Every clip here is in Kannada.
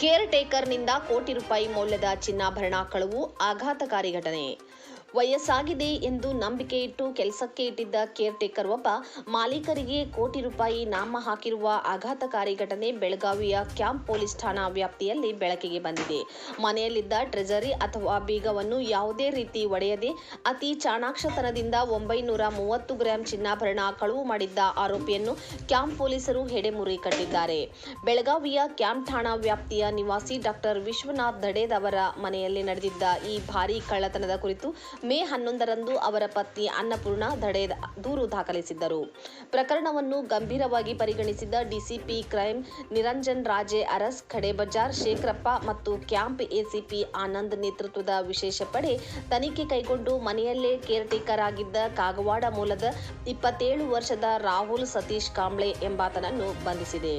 ಕೇರ್ ಟೇಕರ್ನಿಂದ ಕೋಟಿ ರೂಪಾಯಿ ಮೌಲ್ಯದ ಚಿನ್ನಾಭರಣ ಕಳವು, ಆಘಾತಕಾರಿ ಘಟನೆ. ವಯಸ್ಸಾಗಿದೆ ಎಂದು ನಂಬಿಕೆ ಇಟ್ಟು ಕೆಲಸಕ್ಕೆ ಇಟ್ಟಿದ್ದ ಕೇರ್ ಟೇಕರ್ ಒಬ್ಬ ಮಾಲೀಕರಿಗೆ ಕೋಟಿ ರೂಪಾಯಿ ನಾಮ ಹಾಕಿರುವ ಆಘಾತಕಾರಿ ಘಟನೆ ಬೆಳಗಾವಿಯ ಕ್ಯಾಂಪ್ ಪೊಲೀಸ್ ಠಾಣಾ ವ್ಯಾಪ್ತಿಯಲ್ಲಿ ಬೆಳಕಿಗೆ ಬಂದಿದೆ. ಮನೆಯಲ್ಲಿದ್ದ ಟ್ರೆಜರಿ ಅಥವಾ ಬೀಗವನ್ನು ಯಾವುದೇ ರೀತಿ ಒಡೆಯದೆ ಅತಿ ಚಾಣಾಕ್ಷತನದಿಂದ 930 ಗ್ರಾಂ ಚಿನ್ನಾಭರಣ ಕಳವು ಮಾಡಿದ್ದ ಆರೋಪಿಯನ್ನು ಕ್ಯಾಂಪ್ ಪೊಲೀಸರು ಹೆಡೆಮುರಿ ಕಟ್ಟಿದ್ದಾರೆ. ಬೆಳಗಾವಿಯ ಕ್ಯಾಂಪ್ ಠಾಣಾ ವ್ಯಾಪ್ತಿಯ ನಿವಾಸಿ ಡಾಕ್ಟರ್ ವಿಶ್ವನಾಥ್ ದಡೇದ್ ಅವರ ಮನೆಯಲ್ಲಿ ನಡೆದಿದ್ದ ಈ ಭಾರೀ ಕಳ್ಳತನದ ಕುರಿತು ಮೇ 11ರಂದು ಅವರ ಪತ್ನಿ ಅನ್ನಪೂರ್ಣ ದಡೇದ್ ದೂರು ದಾಖಲಿಸಿದ್ದರು. ಪ್ರಕರಣವನ್ನು ಗಂಭೀರವಾಗಿ ಪರಿಗಣಿಸಿದ ಡಿಸಿಪಿ ಕ್ರೈಂ ನಿರಂಜನ್ ರಾಜೆ ಅರಸ್, ಖಡೆಬಜಾರ್ ಶೇಖರಪ್ಪ ಮತ್ತು ಕ್ಯಾಂಪ್ ಎಸಿಪಿ ಆನಂದ್ ನೇತೃತ್ವದ ವಿಶೇಷ ಪಡೆ ತನಿಖೆ ಕೈಗೊಂಡು ಮನೆಯಲ್ಲೇ ಕೇರ್ ಟೇಕರ್ ಆಗಿದ್ದ ಕಾಗವಾಡ ಮೂಲದ 27 ವರ್ಷದ ರಾಹುಲ್ ಸತೀಶ್ ಕಾಂಬ್ಳೆ ಎಂಬಾತನನ್ನು ಬಂಧಿಸಿದೆ.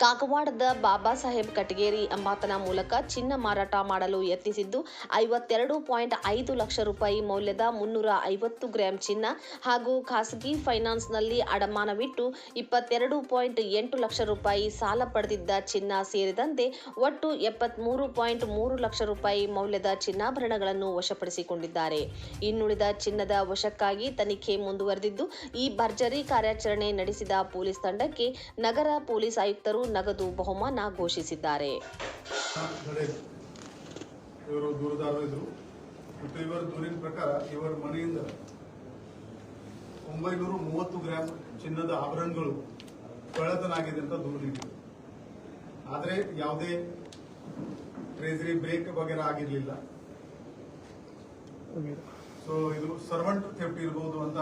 ಕಾಗವಾಡದ ಬಾಬಾ ಸಾಹೇಬ್ ಕಟಗೇರಿ ಎಂಬಾತನ ಮೂಲಕ ಚಿನ್ನ ಮಾರಾಟ ಮಾಡಲು ಯತ್ನಿಸಿದ್ದು 52.5 ಲಕ್ಷ ರೂಪಾಯಿ ಮೌಲ್ಯದ 350 ಗ್ರಾಂ ಚಿನ್ನ ಹಾಗೂ ಖಾಸಗಿ ಫೈನಾನ್ಸ್ನಲ್ಲಿ ಅಡಮಾನವಿಟ್ಟು 22.8 ಲಕ್ಷ ರೂಪಾಯಿ ಸಾಲ ಪಡೆದಿದ್ದ ಚಿನ್ನ ಸೇರಿದಂತೆ ಒಟ್ಟು 73.3 ಲಕ್ಷ ರೂಪಾಯಿ ಮೌಲ್ಯದ ಚಿನ್ನಾಭರಣಗಳನ್ನು ವಶಪಡಿಸಿಕೊಂಡಿದ್ದಾರೆ. ಇನ್ನುಳಿದ ಚಿನ್ನದ ವಶಕ್ಕಾಗಿ ತನಿಖೆ ಮುಂದುವರೆದಿದ್ದು, ಈ ಭರ್ಜರಿ ಕಾರ್ಯಾಚರಣೆ ನಡೆಸಿದ ಪೊಲೀಸ್ ತಂಡಕ್ಕೆ ನಗರ ಪೊಲೀಸ್ ಆಯುಕ್ತರು ನಗದು ಬಹುಮಾನ ಘೋಷಿಸಿದ್ದಾರೆ. ಇವರು ದೂರದಾರರು ಇದ್ರು ಮತ್ತು ಇವರ ದೂರಿನ ಪ್ರಕಾರ ಇವರ ಮನೆಯಿಂದ 930 ಗ್ರಾಂ ಚಿನ್ನದ ಆಭರಣಗಳು ಕಳ್ಳತನ ಆಗಿದೆ ಅಂತ ದೂರು ನೀಡಿದರು. ಆದರೆ ಯಾವುದೇ ಟ್ರೆಜರಿ ಬ್ರೇಕ್ ವಗೇರ ಆಗಿರಲಿಲ್ಲ. ಸೊ ಇದು ಸರ್ವೆಂಟ್ ಥೆಫ್ಟ್ ಇರಬಹುದು ಅಂತ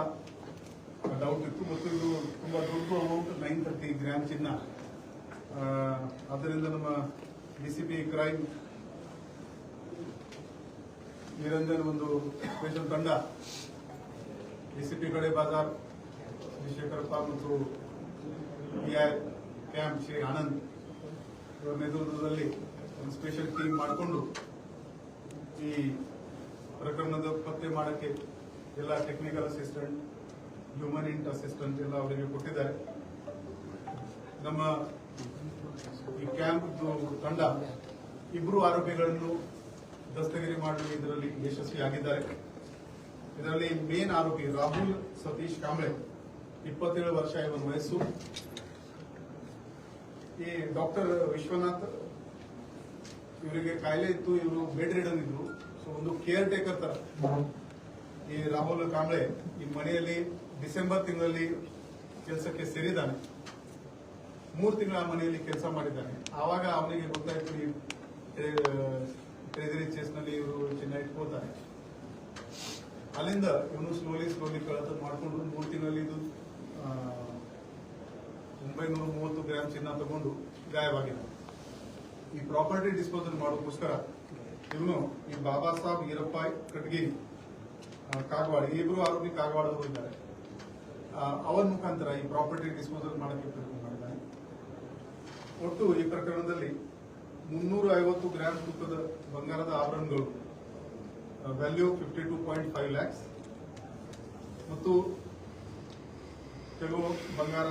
ಡೌಟ್ ಇತ್ತು ಮತ್ತು ಇದು ತುಂಬಾ ದೊಡ್ಡ ಅಮೌಂಟ್ 930 ಗ್ರಾಂ ಚಿನ್ನ. ಆದ್ದರಿಂದ ನಮ್ಮ ಡಿಸಿಪಿ ಕ್ರೈಮ್ ನಿರಂಜನ್ ಒಂದು ಸ್ಪೆಷಲ್ ತಂಡ ಡಿಸಿಪಿ ಕಡೆ ಬಾಜಾರ್ ಶ್ರೀ ಶೇಖರಪ್ಪ ಮತ್ತು ಪಿಐ ಕ್ಯಾಂಪ್ ಶ್ರೀ ಆನಂದ್ ಇವರ ನೇತೃತ್ವದಲ್ಲಿ ಒಂದು ಸ್ಪೆಷಲ್ ಟೀಮ್ ಮಾಡಿಕೊಂಡು ಈ ಪ್ರಕರಣದ ಪತ್ತೆ ಮಾಡಕ್ಕೆ ಎಲ್ಲ technical assistant, human int assistant ಎಲ್ಲ ಅವರಿಗೆ ಕೊಟ್ಟಿದ್ದಾರೆ. ನಮ್ಮ ಈ ಕ್ಯಾಂಪ್ ತಂಡ 2 ಆರೋಪಿಗಳನ್ನು ದಸ್ತಗಿರಿ ಮಾಡಲು ಇದರಲ್ಲಿ ಯಶಸ್ವಿಯಾಗಿದ್ದಾರೆ. ಇದರಲ್ಲಿ ಮೇನ್ ಆರೋಪಿ ರಾಹುಲ್ ಸತೀಶ್ ಕಾಂಬ್ಳೆ, 27 ವರ್ಷ ಇವರ ವಯಸ್ಸು. ಈ ಡಾಕ್ಟರ್ ವಿಶ್ವನಾಥ್ ಇವರಿಗೆ ಕಾಯಿಲೆ ಇತ್ತು, ಇವರು ಬೆಡ್ ರಿಡನ್ ಇದ್ರು. ಸೊ ಒಂದು ಕೇರ್ ಟೇಕರ್ ತರ ಈ ರಾಹುಲ್ ಕಾಂಬ್ಳೆ ಈ ಮನೆಯಲ್ಲಿ ಡಿಸೆಂಬರ್ ತಿಂಗಳಲ್ಲಿ ಕೆಲಸಕ್ಕೆ ಸೇರಿದ್ದಾನೆ. 3 ತಿಂಗಳ ಮನೆಯಲ್ಲಿ ಕೆಲಸ ಮಾಡಿದ್ದಾನೆ. ಆವಾಗ ಅವನಿಗೆ ಗೊತ್ತಾಯ್ತು ಈ ಟ್ರೆಜರಿ ಚೆಸ್ ನಲ್ಲಿ ಇವರು ಚಿನ್ನ ಇಟ್ಕೊಳ್ತಾರೆ. ಅಲ್ಲಿಂದ ಇವನು ಸ್ಲೋಲಿ ಕಳ್ಳತನ ಮಾಡಿಕೊಂಡು 3 ತಿಂಗಳಲ್ಲಿ ಇದು 930 ಗ್ರಾಂ ಚಿನ್ನ ತಗೊಂಡು ಗಾಯವಾಗಿದೆ. ಈ ಪ್ರಾಪರ್ಟಿ ಡಿಸ್ಪೋಸಲ್ ಮಾಡೋಕ್ಕೋಸ್ಕರ ಇವನು ಈ ಬಾಬಾ ಸಾಹೇಬ್ ಈರಪ್ಪ ಕಟಗೇರಿ ಕಾಗವಾಡ, ಇಬ್ಬರು ಆರೋಪಿ ಕಾಗವಾಡದವರು ಇದ್ದಾರೆ. ಅವರ ಮುಖಾಂತರ ಈ ಪ್ರಾಪರ್ಟಿ ಡಿಸ್ಪೋಸಲ್ ಮಾಡಕ್ಕೆ ಪ್ರಯತ್ನ ಮಾಡಿದ್ದಾನೆ. ಒಟ್ಟು ಈ ಪ್ರಕರಣದಲ್ಲಿ 350 ಗ್ರಾಂ ತೂಕದ ಬಂಗಾರದ ಆಭರಣಗಳು, ವ್ಯಾಲ್ಯೂ 52.5 ಲ್ಯಾಕ್ಸ್ ಮತ್ತು ಕೆಲವು ಬಂಗಾರ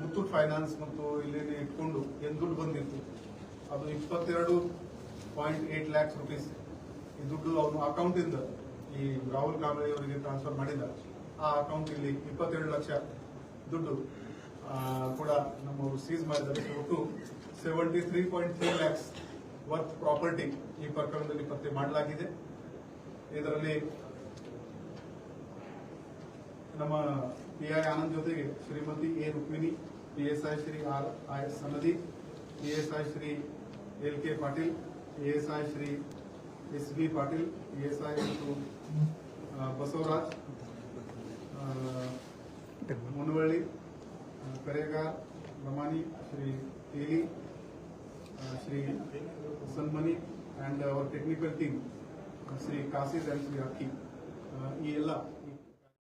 ಮುತ್ತೂಟ್ ಫೈನಾನ್ಸ್ ಮತ್ತು ಇಲ್ಲಿ ಇಟ್ಕೊಂಡು ಏನು ದುಡ್ಡು ಬಂದಿತ್ತು ಅದು 22.8 ಲ್ಯಾಕ್ಸ್ ರುಪೀಸ್. ಈ ದುಡ್ಡು ಅವನು ಅಕೌಂಟ್ ಇಂದ ಈ ರಾಹುಲ್ ಕಾಂಬ್ಳೆ ಅವರಿಗೆ ಟ್ರಾನ್ಸ್ಫರ್ ಮಾಡಿದ. ಆ ಅಕೌಂಟ್ ಇಲ್ಲಿ 22 ಲಕ್ಷ ದುಡ್ಡು ಕೂಡ ನಮ್ಮವರು ಸೀಸ್ ಮಾಡಿದ್ದಾರೆ. ಒಟ್ಟು 73.3 ಲ್ಯಾಕ್ಸ್ ವರ್ತ್ ಪ್ರಾಪರ್ಟಿ ಈ ಪ್ರಕರಣದಲ್ಲಿ ಪತ್ತೆ ಮಾಡಲಾಗಿದೆ. ಇದರಲ್ಲಿ ನಮ್ಮ ಪಿಐ ಆನಂದ್ ಜೊತೆಗೆ Shrimati A Rukmini, PSI Shri RIS Sanadi, PSI Shri LK Patil, PSI Shri SB Patil, PSI ಮತ್ತು ಬಸವರಾಜ್, ಮುನವಳ್ಳಿ, ಕರೇಗಾರ್, ರಮಾನಿ, ಶ್ರೀ ತೇಲಿ, Shri ಸನ್ಮನಿ and our technical team, Sri Kasis and Sri Aki, ಈ ಎಲ್ಲ